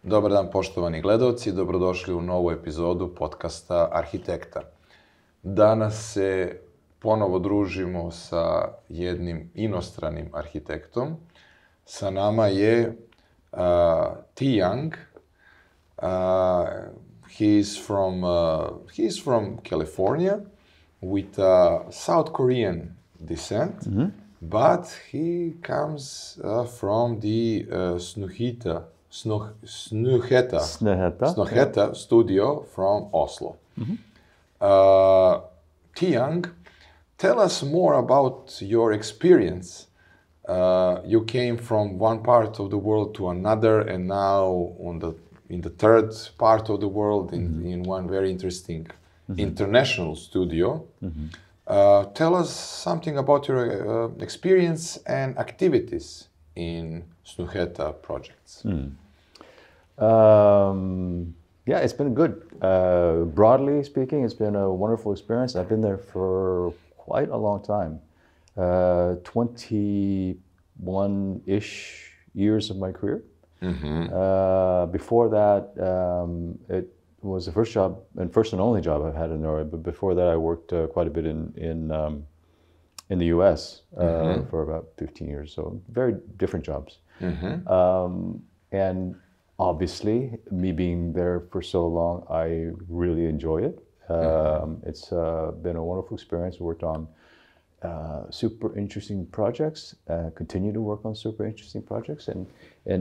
Dobar dan poštovani gledalci, dobrodošli u novu epizodu podcasta Arhitekta. Danas se ponovo družimo sa jednim inostranim arhitektom. Sa nama je Tae Young. He's from California with South Korean descent, but he comes from the Snohetta studio from Oslo. Tae Young, tell us more about your experience. You came from one part of the world to another, and now in the third part of the world, in one very interesting international studio. Tell us something about your experience and activities in Snohetta projects. Yeah, it's been good. Broadly speaking, it's been a wonderful experience. I've been there for quite a long time. 21-ish years of my career. Before that, it was the first job and first and only job I've had in Norway. But before that, I worked quite a bit in the U.S. For about 15 years. So very different jobs. And obviously, me being there for so long, I really enjoy it. It's been a wonderful experience. Worked on super interesting projects, continue to work on super interesting projects, and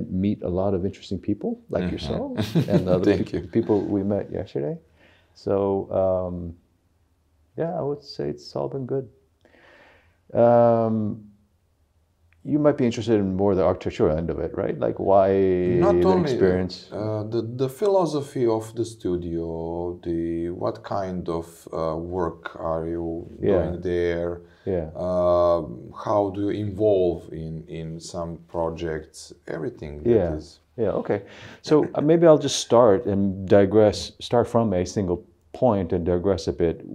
meet a lot of interesting people like yourself and other people we met yesterday. So yeah, I would say it's all been good. You might be interested in more the architectural end of it, right? Like why Not the only experience? The philosophy of the studio, what kind of work are you doing there? Yeah. How do you involve in some projects? Everything. Yeah. Yeah. Okay. So maybe I'll just start and digress. Start from a single point and digress a bit.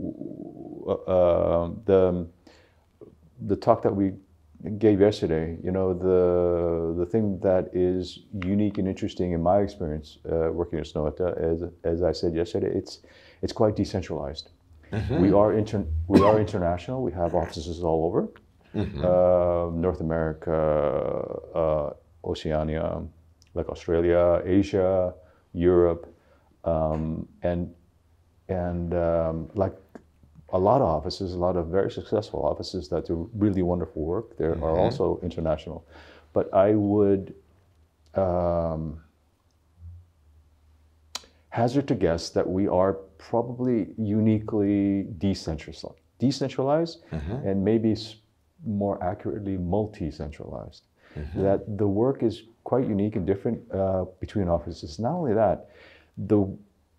The talk that we gave yesterday, you know, the thing that is unique and interesting in my experience working at Snohetta, as I said yesterday, it's quite decentralized. We are international. We have offices all over North America, Oceania, like Australia, Asia, Europe, and like a lot of offices, a lot of very successful offices that do really wonderful work. There are also international. But I would hazard to guess that we are probably uniquely decentralized and maybe more accurately multi-centralized. That the work is quite unique and different between offices. Not only that, the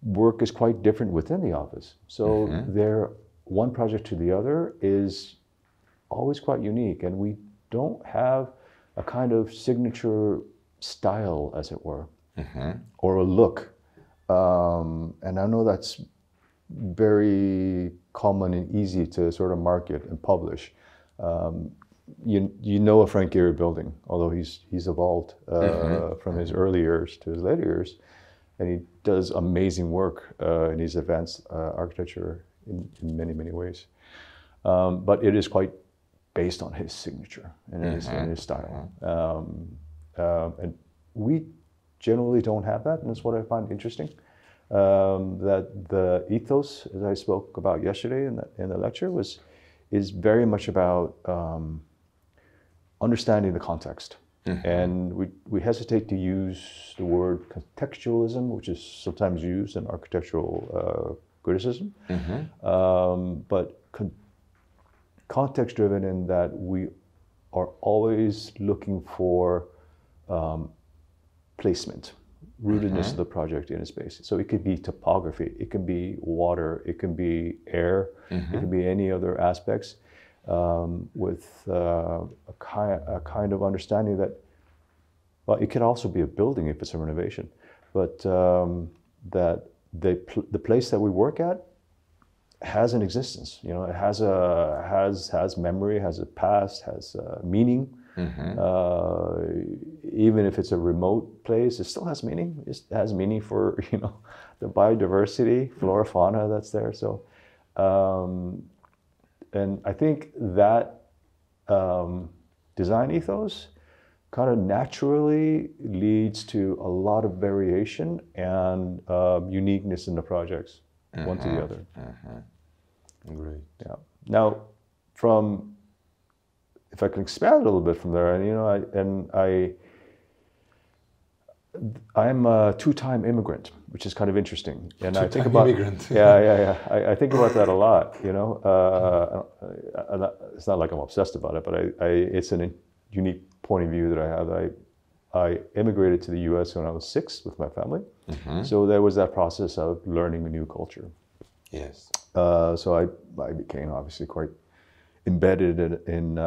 work is quite different within the office. So one project to the other is always quite unique, and we don't have a kind of signature style, as it were, or a look. And I know that's very common and easy to sort of market and publish. You know a Frank Gehry building, although he's evolved from his early years to his later years, and he does amazing work in his advanced architecture in many, many ways. But it is quite based on his signature and his style. And we generally don't have that, and that's what I find interesting. That the ethos, as I spoke about yesterday in the lecture, is very much about understanding the context. And we hesitate to use the word contextualism, which is sometimes used in architectural criticism, but context-driven in that we are always looking for placement, rootedness of the project in a space. So it could be topography, it can be water, it can be air, it can be any other aspects, with a kind of understanding that, well, it can also be a building if it's a renovation, but that the place that we work at has an existence. You know, it has memory, has a past, has meaning, Even if it's a remote place, it still has meaning. It has meaning for, you know, the biodiversity, flora, fauna that's there. So, and I think that design ethos kind of naturally leads to a lot of variation and uniqueness in the projects, one to the other. Great. Yeah. Now, if I can expand a little bit from there, and you know, I'm a two-time immigrant, which is kind of interesting. And I think about immigrant. I think about that a lot. You know, it's not like I'm obsessed about it, but it's a unique point of view that I have. I immigrated to the U.S. when I was 6 with my family, so there was that process of learning a new culture. Yes. So I became obviously quite embedded in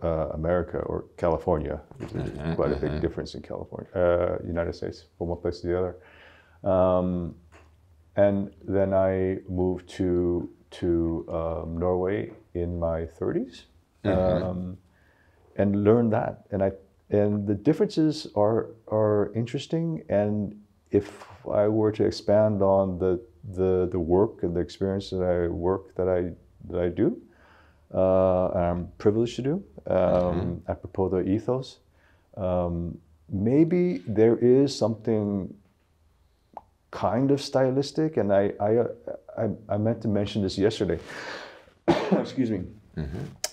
America or California. There's quite a big difference in California, United States, from one place to the other. And then I moved to Norway in my 30s, and learned that. And the differences are interesting. And if I were to expand on the work and the experience that I do, I'm privileged to do, apropos the ethos, maybe there is something kind of stylistic, and I meant to mention this yesterday. Excuse me.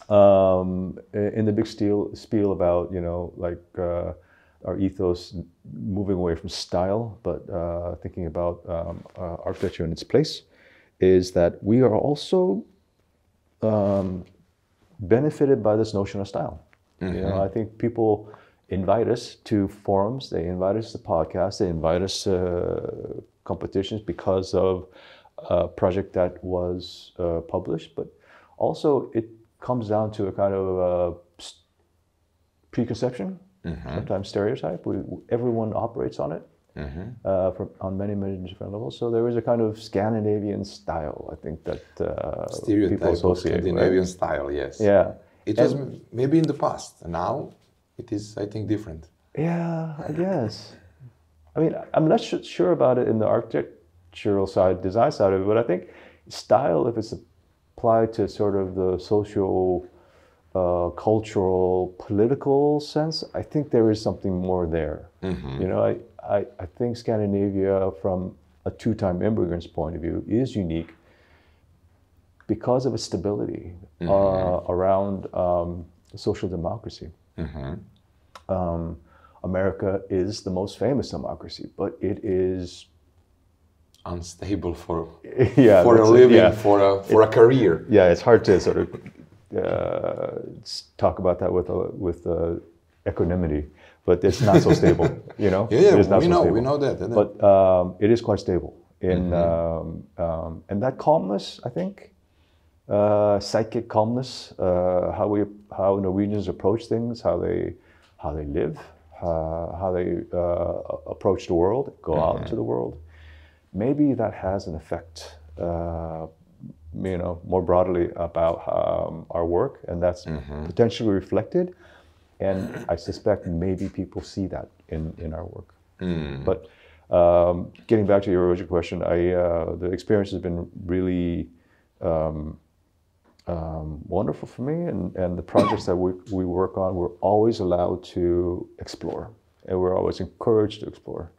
In the big spiel about, you know, like our ethos moving away from style, but thinking about architecture in its place, is that we are also benefited by this notion of style. You know, I think people invite us to forums, they invite us to podcasts, they invite us to competitions because of a project that was published, but also it comes down to a kind of preconception, sometimes stereotype. Everyone operates on it on many different levels. So there is a kind of Scandinavian style, I think, that people associate. Scandinavian style, yes. Yeah. It was maybe in the past. Now it is, I think, different. Yeah, I guess. I mean, I'm not sure about it in the architectural side, design side of it, but I think style, if it's applied to sort of the social, cultural, political sense, I think there is something more there. You know, I think Scandinavia, from a two-time immigrant's point of view, is unique because of its stability around social democracy. America is the most famous democracy, but it is unstable for a living, for a career. Yeah, it's hard to sort of talk about that with equanimity, but it's not so stable. You know, we know that. But it is quite stable, and that calmness, I think, psychic calmness, how Norwegians approach things, how they live, how they approach the world, go out into the world. Maybe that has an effect, you know, more broadly about our work, and that's potentially reflected. And I suspect maybe people see that in our work. But getting back to your original question, the experience has been really wonderful for me, and the projects that we work on, we're always allowed to explore, and we're always encouraged to explore.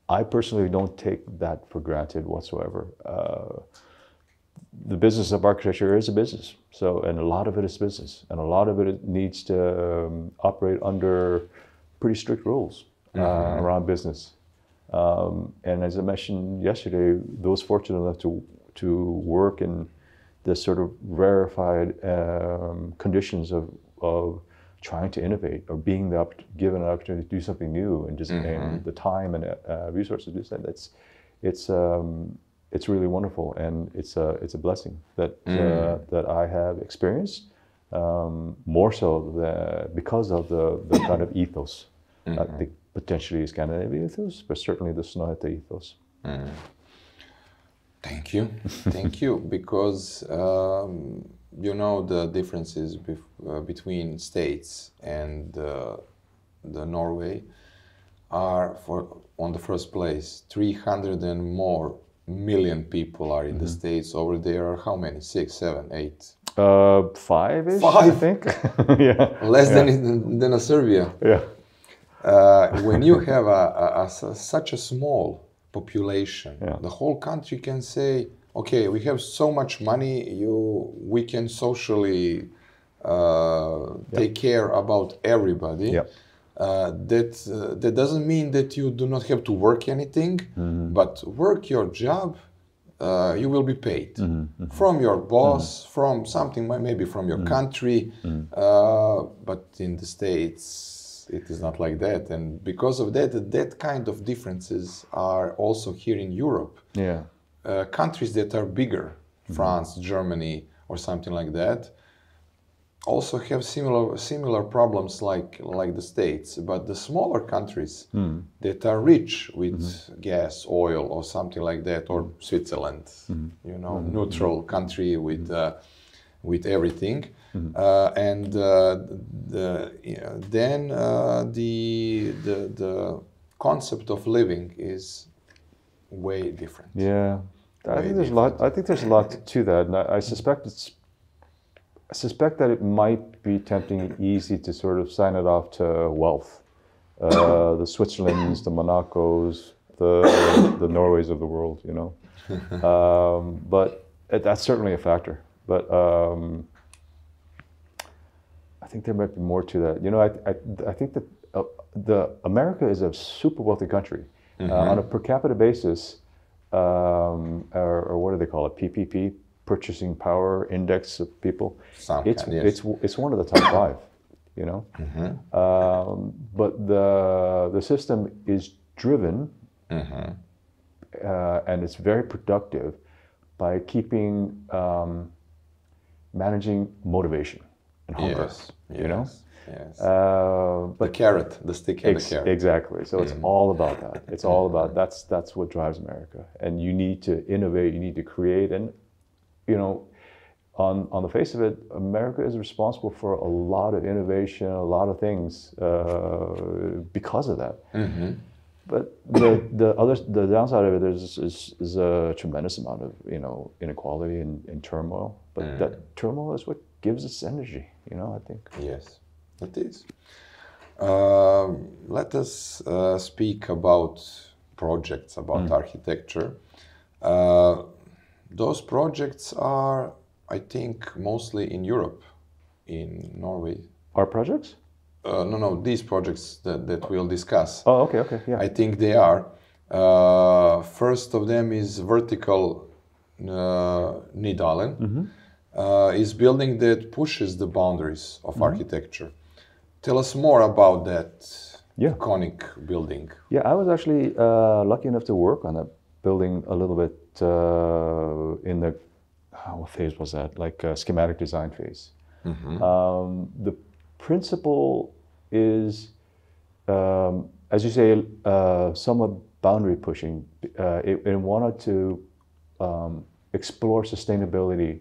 I personally don't take that for granted whatsoever. The business of architecture is a business, and a lot of it is business, and a lot of it needs to operate under pretty strict rules around business. And as I mentioned yesterday, those fortunate enough to work in the sort of rarefied conditions of trying to innovate, or being given an opportunity to do something new, and just and the time and resources to do that. It's really wonderful, and it's a blessing that I have experienced, more so because of the kind of ethos. I think potentially Scandinavian ethos, but certainly the Snohetta ethos. Thank you, thank you, because you know the differences between states and the Norway are on the first place 300 and more million people are in the states. Over there are how many? 6, 7, 8? 5-ish, I think. Yeah. Less than a Serbia. Yeah. When you have such a small population, the whole country can say, okay, we have so much money, we can socially take care about everybody. Yeah. That doesn't mean that you do not have to work anything, but work your job, you will be paid from your boss, from something, maybe from your country, but in the States it is not like that, and because of that kind of differences are also here in Europe. Yeah. Countries that are bigger, France, Germany, or something like that, also have similar problems like the States, but the smaller countries that are rich with gas, oil, or something like that, or Switzerland, you know, neutral country with everything, and then the concept of living is way different. Yeah, I think there's a lot. I think there's a lot to that, and I suspect that it might be tempting and easy to sort of sign it off to wealth, the Switzerlands, the Monacos, the Norways of the world, you know. But that's certainly a factor. But I think there might be more to that. You know, I think that America is a super wealthy country. On a per capita basis, or what do they call it, PPP? Purchasing Power Index of people. It's one of the top 5, you know. But the system is driven, and it's very productive by keeping managing motivation and hunger. You know. Yes. But the carrot, the stick and the carrot. Exactly. So it's all about that. It's all about that's what drives America. And you need to innovate. You need to create. And you know, on the face of it, America is responsible for a lot of innovation, a lot of things because of that. But the downside of it is a tremendous amount of, you know, inequality and turmoil. But that turmoil is what gives us energy. You know, I think. Yes, it is. Let us speak about projects, about architecture. Those projects are, I think, mostly in Europe, in Norway. Our projects? No, these projects that we'll discuss. Oh, okay, yeah. I think they are. First of them is vertical Nydalen. Is building that pushes the boundaries of architecture. Tell us more about that iconic building. Yeah, I was actually lucky enough to work on that building a little bit in the, what phase was that? Like schematic design phase. The principle is, as you say, somewhat boundary pushing. It wanted to explore sustainability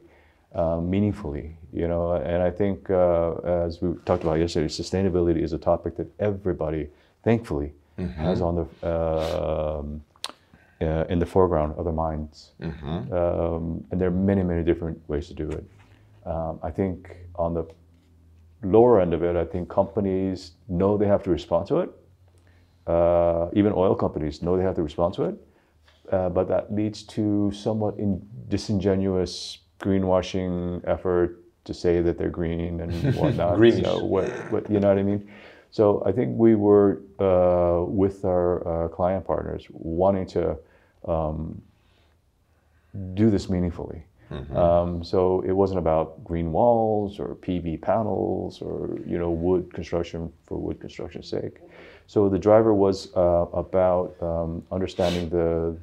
meaningfully, you know, and I think as we talked about yesterday, sustainability is a topic that everybody, thankfully, has on the in the foreground of their minds, and there are many different ways to do it. I think on the lower end of it, I think companies know they have to respond to it. Even oil companies know they have to respond to it, but that leads to somewhat disingenuous greenwashing effort to say that they're green and whatnot. So what you know what I mean? So I think we were with our client partners wanting to do this meaningfully. So it wasn't about green walls or PV panels or, you know, wood construction for wood construction's sake. So the driver was about understanding the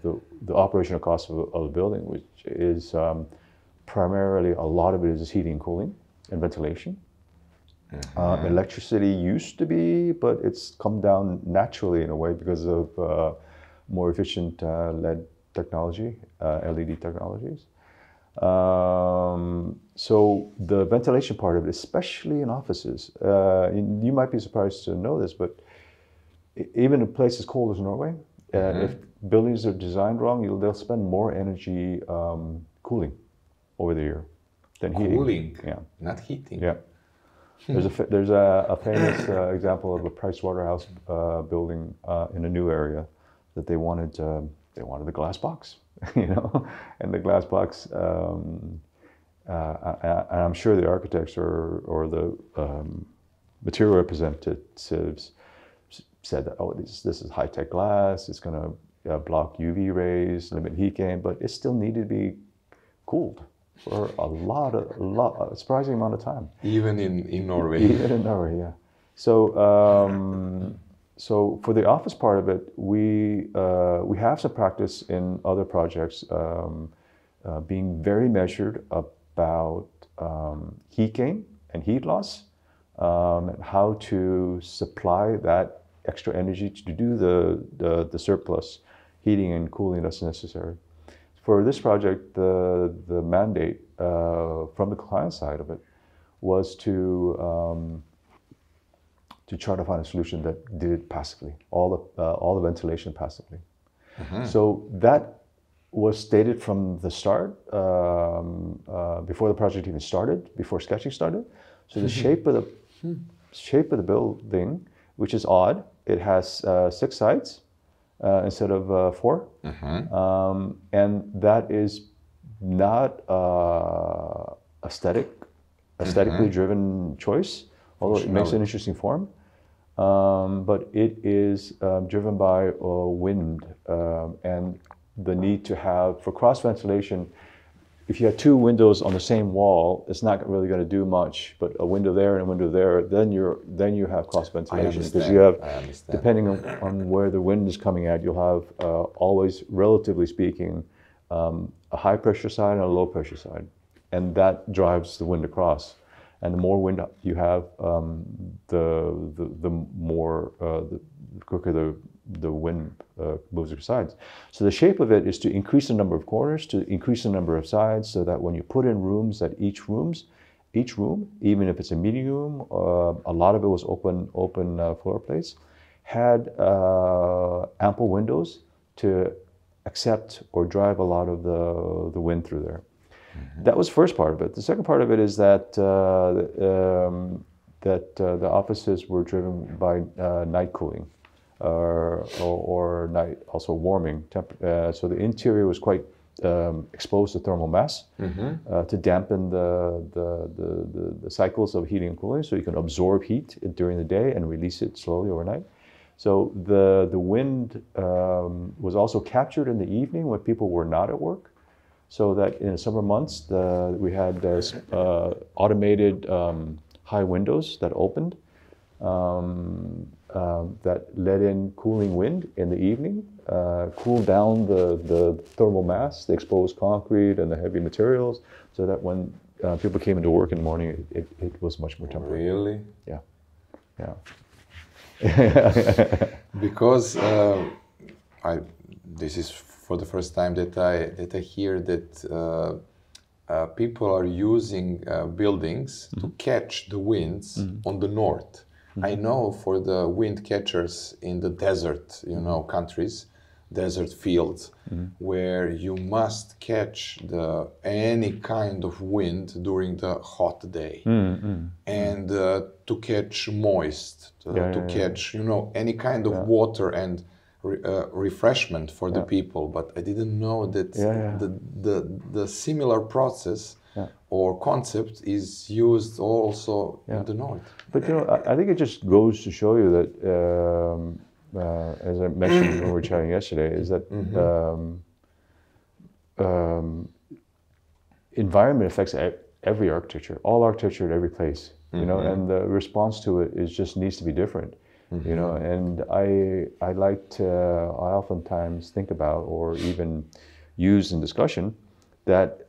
operational cost of a building, which is primarily, a lot of it is heating and cooling and ventilation. Electricity used to be, but it's come down naturally in a way because of more efficient LED technology, LED technologies. So the ventilation part of it, especially in offices, you might be surprised to know this, but even in places cold as Norway, if buildings are designed wrong, they'll spend more energy cooling over the year than heating. Cooling, yeah, not heating. Yeah. There's a famous example of a Price Waterhouse building in a new area that they wanted the glass box, you know, and the glass box. And I'm sure the architects or the material representatives said that, oh, this is high-tech glass. It's going to block UV rays, limit heat gain, but it still needed to be cooled for a surprising amount of time. Even in Norway. Even in Norway, yeah. So, so for the office part of it, we have some practice in other projects, being very measured about heat gain and heat loss, and how to supply that extra energy to do the surplus heating and cooling that's necessary. For this project, the mandate from the client side of it was to try to find a solution that did it passively, all the ventilation passively. So that was stated from the start, before the project even started, before sketching started. So the shape of the building, which is odd, it has 6 sides. Instead of 4, and that is not aesthetically driven choice, although it makes an interesting form. But it is driven by wind and the need to have, for cross ventilation. If you have 2 windows on the same wall, it's not really going to do much. But a window there and a window there, then you have cross ventilation, because you have, depending on where the wind is coming at, you'll have always, relatively speaking, a high pressure side and a low pressure side, and that drives the wind across. And the more wind you have, the quicker the wind moves across sides. So the shape of it is to increase the number of corners, to increase the number of sides, so that when you put in rooms, that each room, even if it's a meeting room, a lot of it was open floor plates, had ample windows to accept or drive a lot of the wind through there. That was the first part of it. The second part of it is that the offices were driven by night cooling. Or night also warming. So the interior was quite exposed to thermal mass to dampen the cycles of heating and cooling, so you can absorb heat during the day and release it slowly overnight. So the wind was also captured in the evening when people were not at work, so that in the summer months we had automated high windows that opened. That let in cooling wind in the evening, cool down the thermal mass, the exposed concrete and the heavy materials, so that when people came into work in the morning, it was much more temperate. Really? Yeah. Yeah. Because this is for the first time that I hear that people are using buildings to catch the winds on the north. I know for the wind catchers in the desert, countries, desert fields, where you must catch any kind of wind during the hot day, and to catch moist, to catch any kind of water and refreshment for the people. But I didn't know that the similar process or concept is used also in the north. But I think it just goes to show you that, as I mentioned when we were chatting yesterday, is that environment affects every architecture, all architecture at every place, and the response to it just needs to be different, And I oftentimes think about, or even use in discussion, that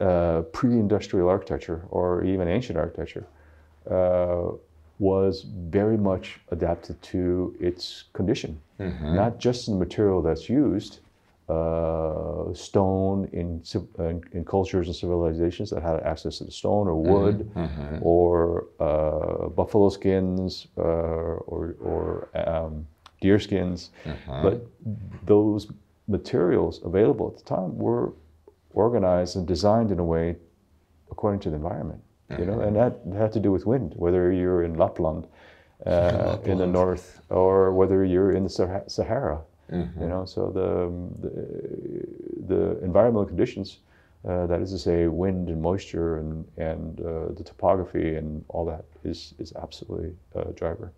pre-industrial architecture, or even ancient architecture, was very much adapted to its condition, not just in the material that's used, stone in cultures and civilizations that had access to the stone or wood, or buffalo skins or deer skins. But those materials available at the time were organized and designed in a way according to the environment, you know, and that had to do with wind, whether you're in Lapland in the north or whether you're in the Sahara. You know, so the environmental conditions, that is to say, wind and moisture and the topography and all that is absolutely a driver.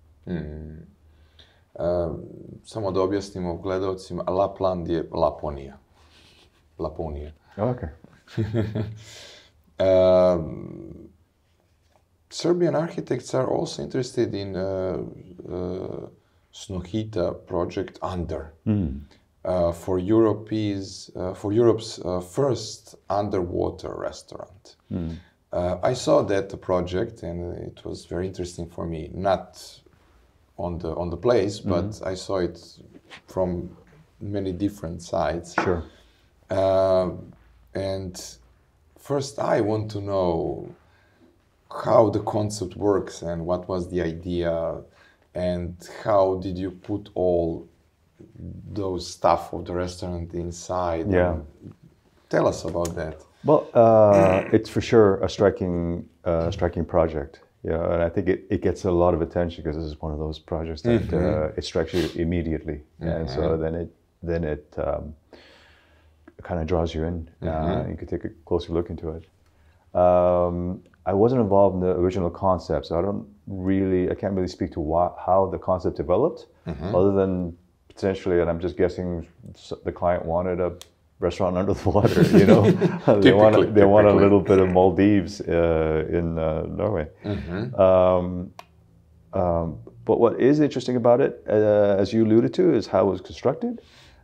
Samo da objasnimo gledalcima, Lapland je Laponija. Laponija. Okay. Serbian architects are also interested in Snohetta project Under for Europe's first underwater restaurant. I saw that project and it was very interesting for me. Not on the place, but I saw it from many different sides. Sure. And first, I want to know how the concept works and what was the idea. And how did you put all those stuff of the restaurant inside? Yeah. Tell us about that. Well, it's for sure a striking project. Yeah, and I think it gets a lot of attention because this is one of those projects that it strikes you immediately, and so then it kind of draws you in. You could take a closer look into it. I wasn't involved in the original concept, so I can't really speak to how the concept developed, other than potentially, and I'm just guessing, the client wanted a restaurant under the water, you know. They want a little bit of Maldives in Norway. But what is interesting about it, as you alluded to, is how it was constructed,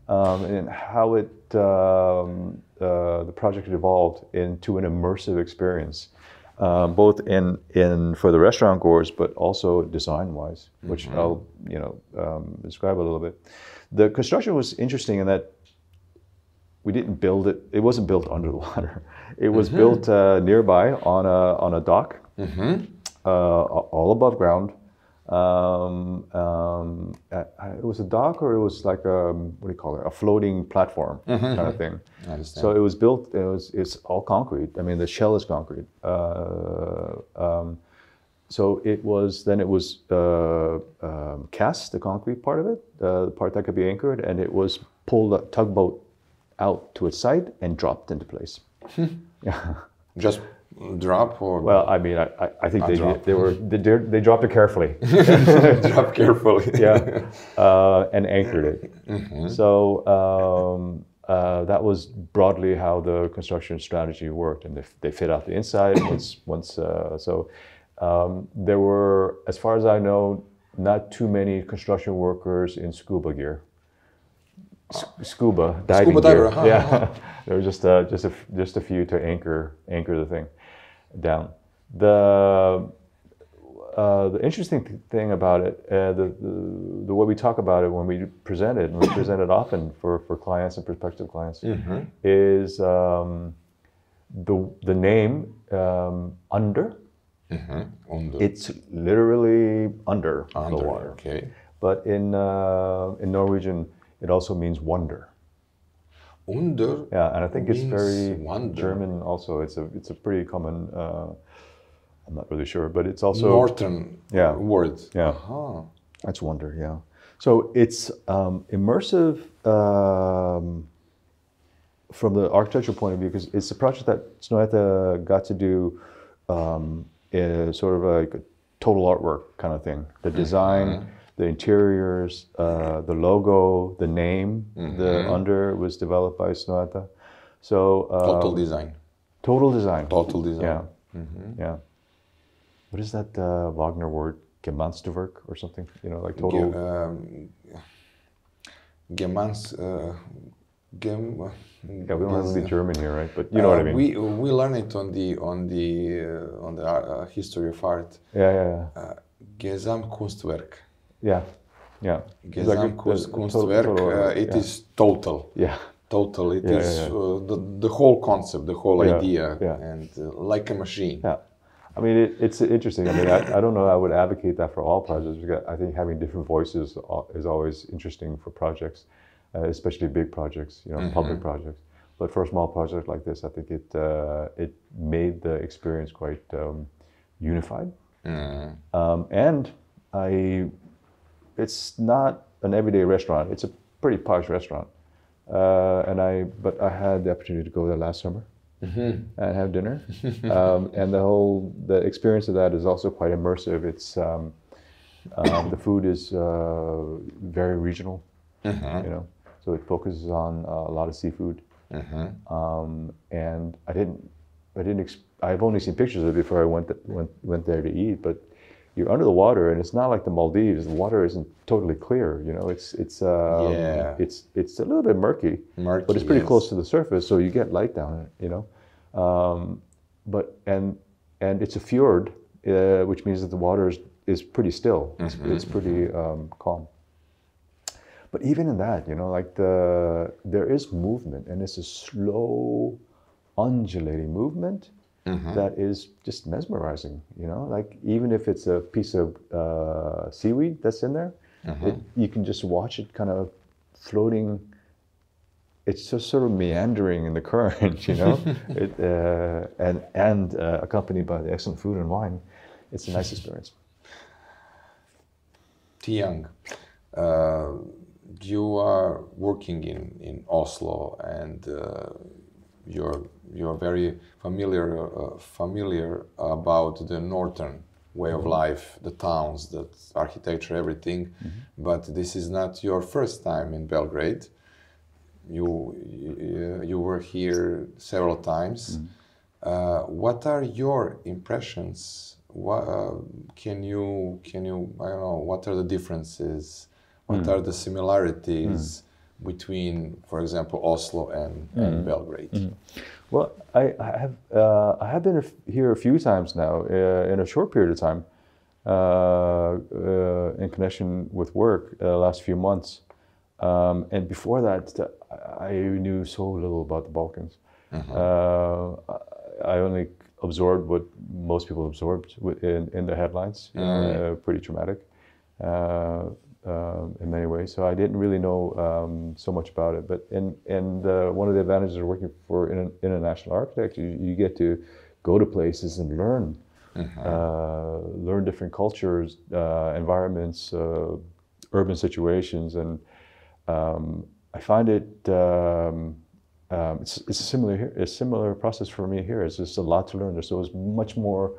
and how the project evolved into an immersive experience. Both for the restaurant goers, but also design-wise, which I'll describe a little bit. The construction was interesting in that we didn't build it. It wasn't built under the water. It was built nearby on a dock, all above ground. It was a dock, or it was like what do you call it? A floating platform kind of thing. I understand. So it was built. It's all concrete. I mean, the shell is concrete. So it was cast, the concrete part of it, the part that could be anchored, and it was pulled a tugboat out to its side and dropped into place. Yeah. Just drop, or? Well, I mean, I think they dropped it carefully. Dropped carefully. Yeah, and anchored it. So that was broadly how the construction strategy worked, and they fit out the inside there were, as far as I know, not too many construction workers in scuba gear. Scuba diving gear. Yeah, there were just a few to anchor the thing down. The interesting thing about it, the way we talk about it when we present it, and we present it often for clients and prospective clients, is the name Under. It's literally under the water. Okay. But in Norwegian, it also means wonder. Under. Yeah, and I think it's very wonder. German. Also, it's a pretty common. I'm not really sure, but it's also Northern word. Yeah, that's wonder. Yeah, so it's immersive from the architectural point of view, because it's a project that Snohetta got to do. Sort of like a total artwork kind of thing. The design, the interiors, the logo, the name, the Under was developed by Snohetta. So total design. Total design. Total design. Yeah. Yeah. What is that Wagner word? Gemeinstwerk or something? You know, like total. Yeah, we don't have to be German here, right? But you know what I mean. We learn it on the history of art. Yeah. Gesamtkunstwerk. Yeah. Gesamtkunstwerk. It is total. Yeah. Totally, it is the whole concept, the whole idea, and like a machine. Yeah, I mean it's interesting. I mean I don't know. I would advocate that for all projects because I think having different voices is always interesting for projects, especially big projects, you know, public projects. But for a small project like this, I think it made the experience quite unified. And it's not an everyday restaurant. It's a pretty posh restaurant. But I had the opportunity to go there last summer and have dinner. And the experience of that is also quite immersive. It's the food is very regional, you know, so it focuses on a lot of seafood. And I've only seen pictures of it before I went there to eat, but you're under the water, and it's not like the Maldives. The water isn't totally clear, you know. It's a little bit murky, but it's pretty close to the surface, so you get light down it, you know. And it's a fjord, which means that the water is pretty still. It's pretty calm. But even in that, you know, like there is movement, and it's a slow, undulating movement. That is just mesmerizing, you know, like even if it's a piece of seaweed that's in there, you can just watch it kind of floating. It's just sort of meandering in the current, you know, and accompanied by the excellent food and wine. It's a nice experience. Tae Young, you are working in Oslo, and you're very familiar about the northern way of life, the towns, the architecture, everything. But this is not your first time in Belgrade. You were here several times. What are your impressions? Can you I don't know, what are the differences? What are the similarities between, for example, Oslo and Belgrade? Well, I have been here a few times now in a short period of time in connection with work the last few months. And before that, I knew so little about the Balkans. I only absorbed what most people absorbed in the headlines, pretty traumatic. In many ways, so I didn't really know so much about it. But one of the advantages of working for international architects, you get to go to places and learn different cultures, environments, urban situations, and I find it's a similar process for me here. It's just a lot to learn. There's always much more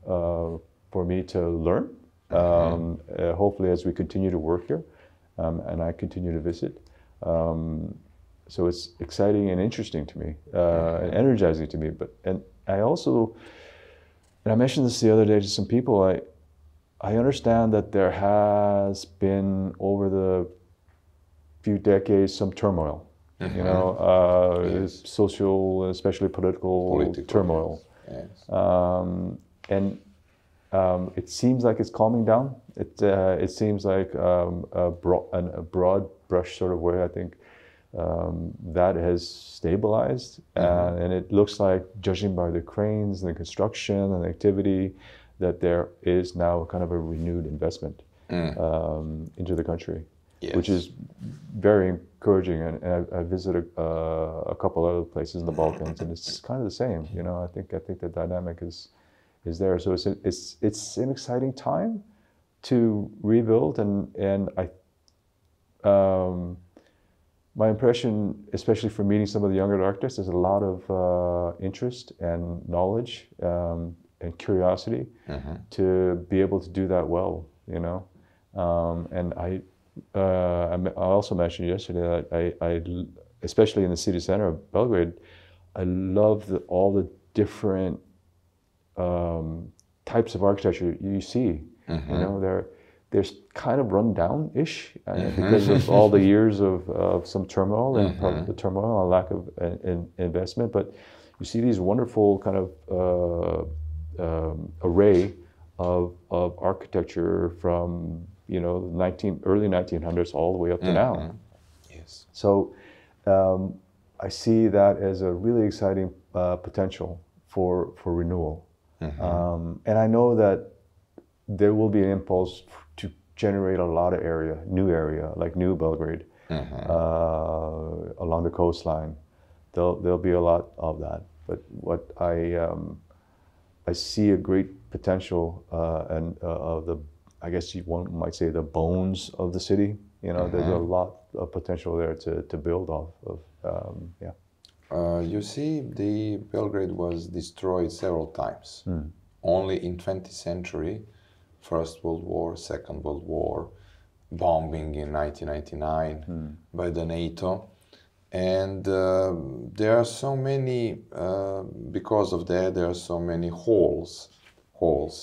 for me to learn. Hopefully as we continue to work here and I continue to visit. So it's exciting and interesting to me and energizing to me. And I mentioned this the other day to some people, I understand that there has been over the few decades some turmoil, you know, social and especially political turmoil. And it seems like it's calming down. It seems like a broad brush sort of way. I think that has stabilized, and it looks like, judging by the cranes and the construction and the activity, that there is now kind of a renewed investment into the country, which is very encouraging. And I visited a couple other places in the Balkans, and it's kind of the same. You know, I think the dynamic is there. So it's an exciting time to rebuild, and my impression, especially from meeting some of the younger architects, there's a lot of interest and knowledge and curiosity to be able to do that well, you know. And I also mentioned yesterday that I especially in the city center of Belgrade, I love all the different types of architecture you see. You know, they're kind of run down-ish because of all the years of some turmoil and the turmoil and lack of investment. But you see these wonderful kind of array of architecture from, you know, early 1900s all the way up to now. Yes. So I see that as a really exciting potential for renewal. And I know that there will be an impulse to generate a lot of new area, like New Belgrade, along the coastline. There'll be a lot of that. But what I see a great potential and of the, I guess one might say, the bones of the city. You know, there's a lot of potential there to build off of. You see, the Belgrade was destroyed several times. Only in 20th century, First World War, Second World War, bombing in 1999 by the NATO. And there are so many, because of that, there are so many holes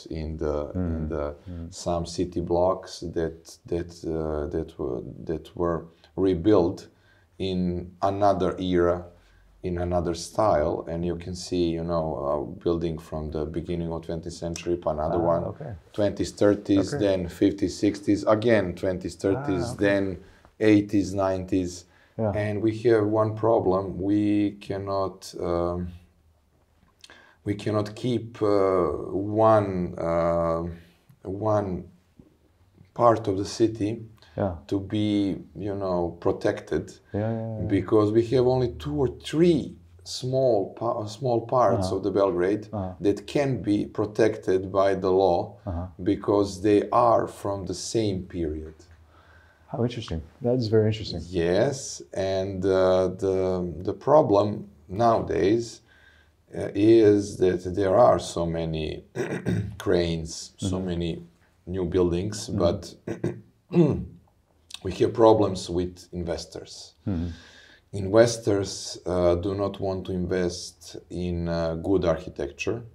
in the some city blocks that were rebuilt in another era, in another style. And you can see, you know, a building from the beginning of 20th century, another one, 20s, 30s, then 50s, 60s, again 20s, 30s, then 80s, 90s. And we have one problem: we cannot keep one part of the city to be, you know, protected, because we have only 2 or 3 small parts of the Belgrade that can be protected by the law, because they are from the same period. How interesting. That's very interesting. Yes, and the problem nowadays is that there are so many cranes, so many new buildings, but we have problems with investors. Investors do not want to invest in good architecture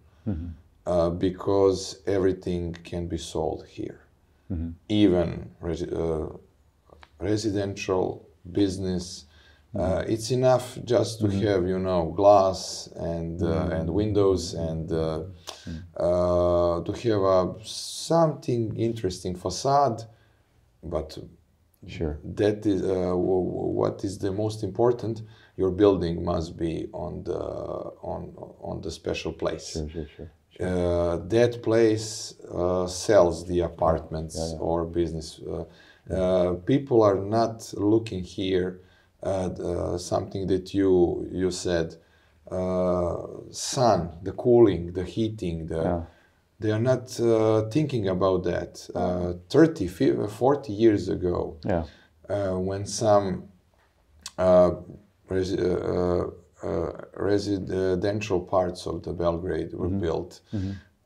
because everything can be sold here. Even residential, business, it's enough just to have, you know, glass and windows and to have something interesting facade, but that is what is the most important. Your building must be on the special place. That place sells the apartments or business. People are not looking here at something that you said, sun, the cooling, the heating, they are not thinking about that. 30, 40 years ago, when some residential parts of the Belgrade were built,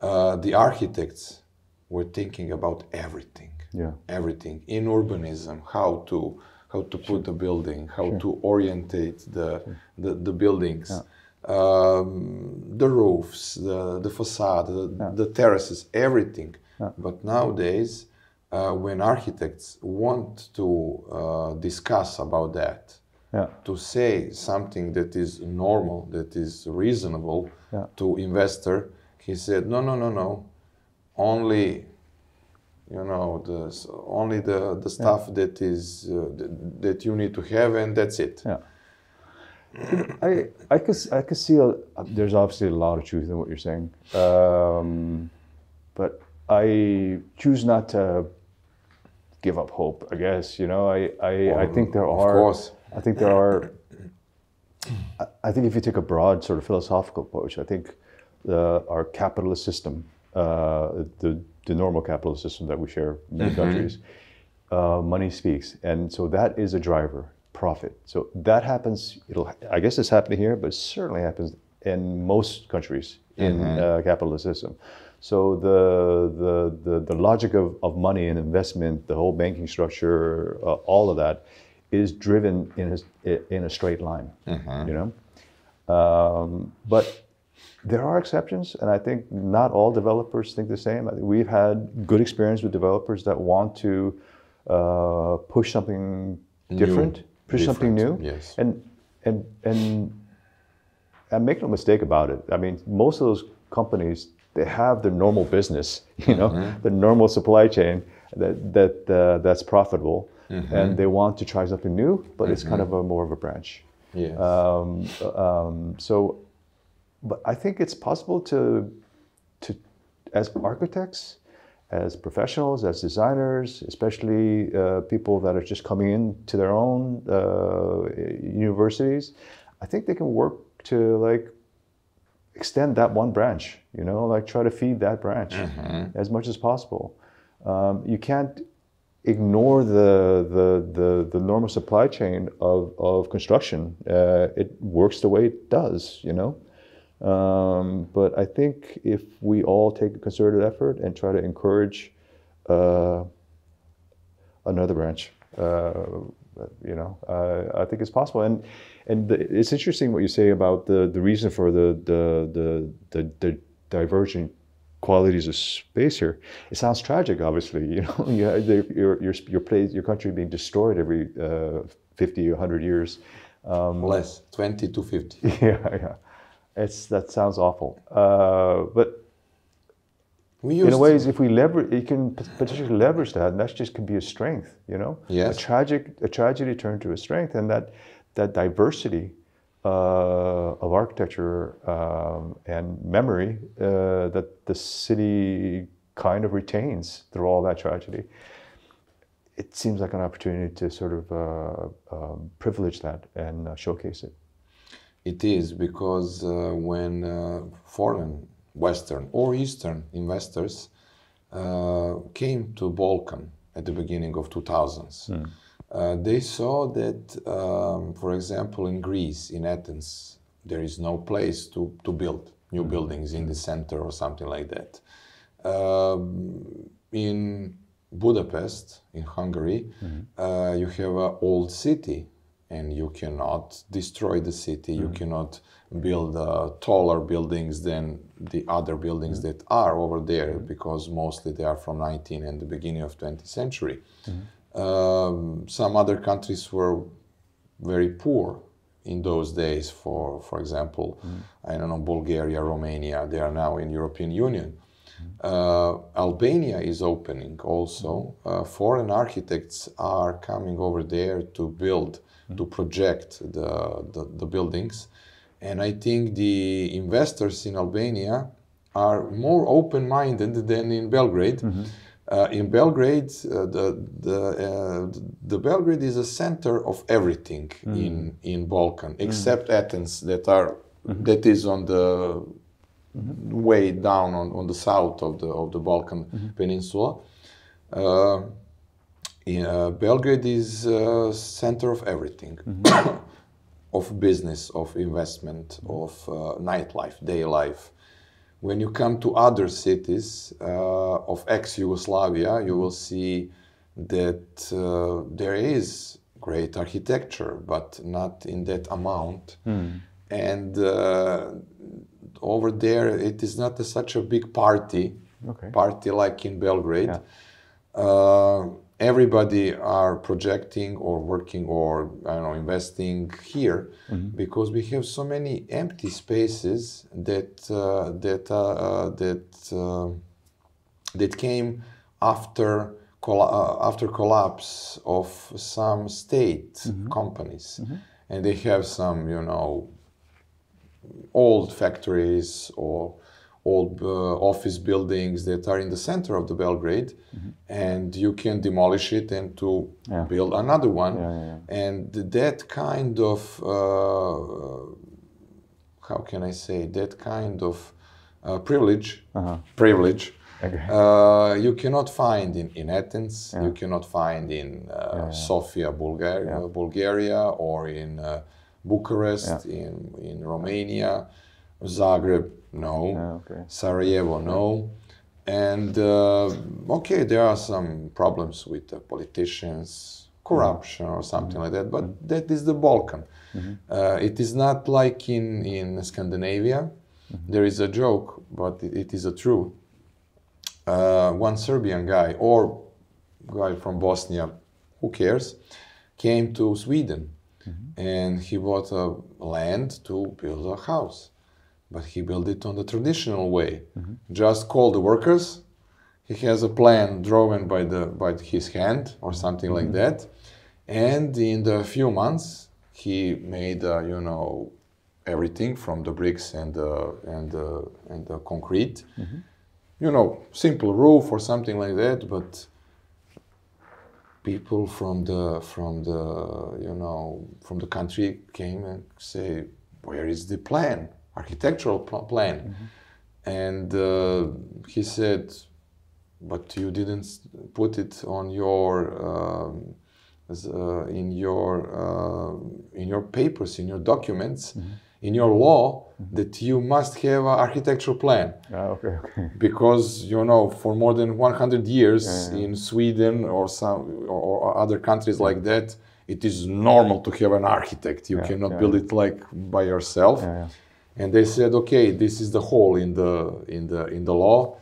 the architects were thinking about everything. Everything in urbanism, how to put the building, how to orientate the buildings, the roofs, the facade, the terraces, everything. But nowadays, when architects want to discuss about that, to say something that is normal, that is reasonable to investor, he said, no, only, you know, only the stuff that is that you need to have, and that's it. I could see there's obviously a lot of truth in what you're saying, but I choose not to give up hope. I guess, you know, I think there are. Of course. I think there are. I think if you take a broad sort of philosophical approach, I think our capitalist system, the normal capitalist system that we share in many countries, money speaks, and so that is a driver, profit. So that happens. I guess it's happening here, but it certainly happens in most countries in capitalist system. So the logic of money and investment, the whole banking structure, all of that, is driven in a straight line. You know, but there are exceptions, and I think not all developers think the same. We've had good experience with developers that want to push something different, something new. Yes. And make no mistake about it. I mean, most of those companies, they have their normal business, you know, the normal supply chain that's profitable, and they want to try something new, but it's kind of more of a branch. Yes. So, but I think it's possible to, as architects, as professionals, as designers, especially people that are just coming into their own universities, I think they can work to like extend that one branch, you know, like try to feed that branch as much as possible. You can't ignore the normal supply chain of construction. It works the way it does, you know. But I think if we all take a concerted effort and try to encourage another branch, you know, I think it's possible. And it's interesting what you say about the reason for the divergent qualities of space here. It sounds tragic, obviously. You know, your country being destroyed every 50 or 100 years. Less, 20 to 50. Yeah. That sounds awful. But in a ways, if we leverage, you can potentially leverage that, and that just can be a strength. You know, yes. A tragedy turned to a strength, and that diversity of architecture and memory that the city kind of retains through all that tragedy. It seems like an opportunity to sort of privilege that and showcase it. It is, because when foreign, Western or Eastern investors came to Balkan at the beginning of 2000s, they saw that, for example, in Greece, in Athens, there is no place to build new buildings in the center or something like that. In Budapest, in Hungary, you have an old city, and you cannot destroy the city. You cannot build taller buildings than the other buildings that are over there, because mostly they are from 19th and the beginning of 20th century. Some other countries were very poor in those days. For example, I don't know, Bulgaria, Romania, they are now in European Union. Albania is opening also. Foreign architects are coming over there to build, to project the buildings. And I think the investors in Albania are more open-minded than in Belgrade. In Belgrade, the Belgrade is a center of everything in Balkan, except Athens, that is on the way down on the south of the Balkan Peninsula. Belgrade is center of everything, of business, of investment, of nightlife, day life. When you come to other cities of ex-Yugoslavia, you will see that there is great architecture, but not in that amount. And over there, it is not such a big party like in Belgrade. Everybody are projecting or working or, I don't know, investing here because we have so many empty spaces that came after collapse of some state companies, and they have some, you know, old factories or old office buildings that are in the center of the Belgrade, and you can demolish it and to build another one. And that kind of, how can I say, that kind of privilege, you cannot find in Athens, you cannot find in Sofia, Bulgaria, or in Bucharest, in Romania, Zagreb, no. Sarajevo, no. And there are some problems with politicians, corruption or something like that, but that is the Balkan. It is not like in Scandinavia. There is a joke, but it is a truth. One Serbian guy or guy from Bosnia, who cares, came to Sweden and he bought land to build a house. But he built it on the traditional way. Just call the workers. He has a plan drawn by his hand or something like that. And in the few months, he made, you know, everything from the bricks and the concrete. You know, simple roof or something like that, but people from the you know, from the country came and say, where is the plan, architectural plan? And he said, but you didn't put it on your in your papers, in your documents, in your law, that you must have an architectural plan. Okay. Because, you know, for more than 100 years in Sweden or some or other countries like that, it is normal to have an architect. You cannot build it like by yourself. And they said, okay, this is the hole in the law.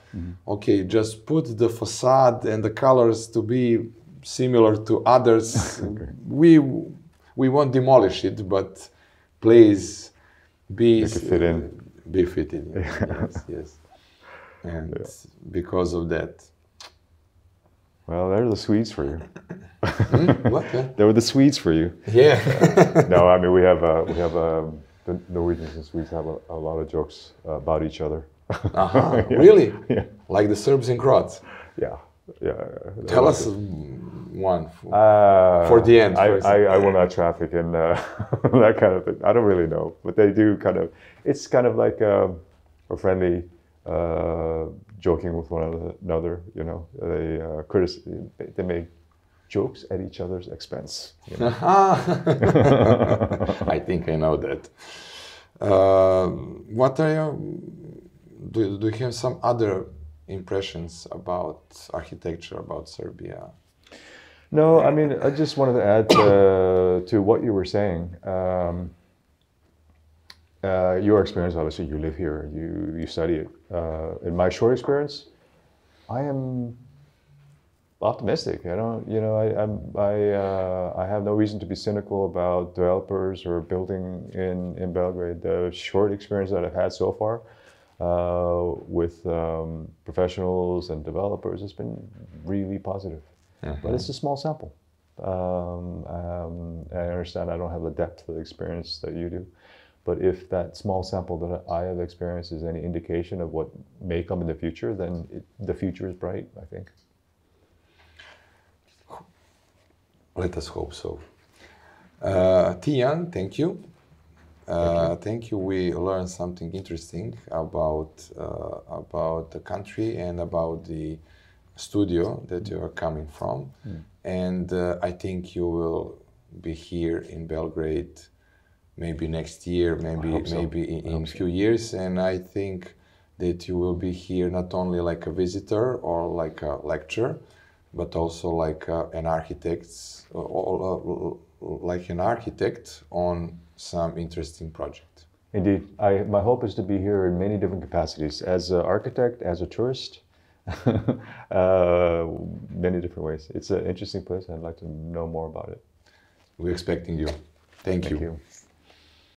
Okay, just put the facade and the colors to be similar to others. We won't demolish it, but please be fit in. Be fit in. Yes. And because of that. Well, they're the Swedes for you. What? They were the Swedes for you. Yeah. No, I mean we have the Norwegians and Swedes have a lot of jokes about each other. Really? Yeah. Like the Serbs and Croats. Yeah. Tell us one for the end. I will not traffic in that kind of thing. I don't really know, but they do kind of. It's kind of like a friendly joking with one another. You know, they make jokes at each other's expense. You know? I think I know that. What are your? Do you have some other impressions about architecture, about Serbia? No, I mean, I just wanted to add to what you were saying. Your experience, obviously, you live here, you study it. In my short experience, I am optimistic. I have no reason to be cynical about developers or building in Belgrade. The short experience that I've had so far with professionals and developers has been really positive. But it's a small sample. I understand I don't have the depth of the experience that you do. But if that small sample that I have experienced is any indication of what may come in the future, then the future is bright, I think. Let us hope so. Tae Young, thank you. Thank you. We learned something interesting about the country and about the studio that you are coming from. And I think you will be here in Belgrade maybe next year, maybe in a few years. And I think that you will be here not only like a visitor or like a lecturer, but also like an architect, like an architect on some interesting project. Indeed. My hope is to be here in many different capacities, as an architect, as a tourist, many different ways. It's an interesting place. I'd like to know more about it. We're expecting you. Thank you. You.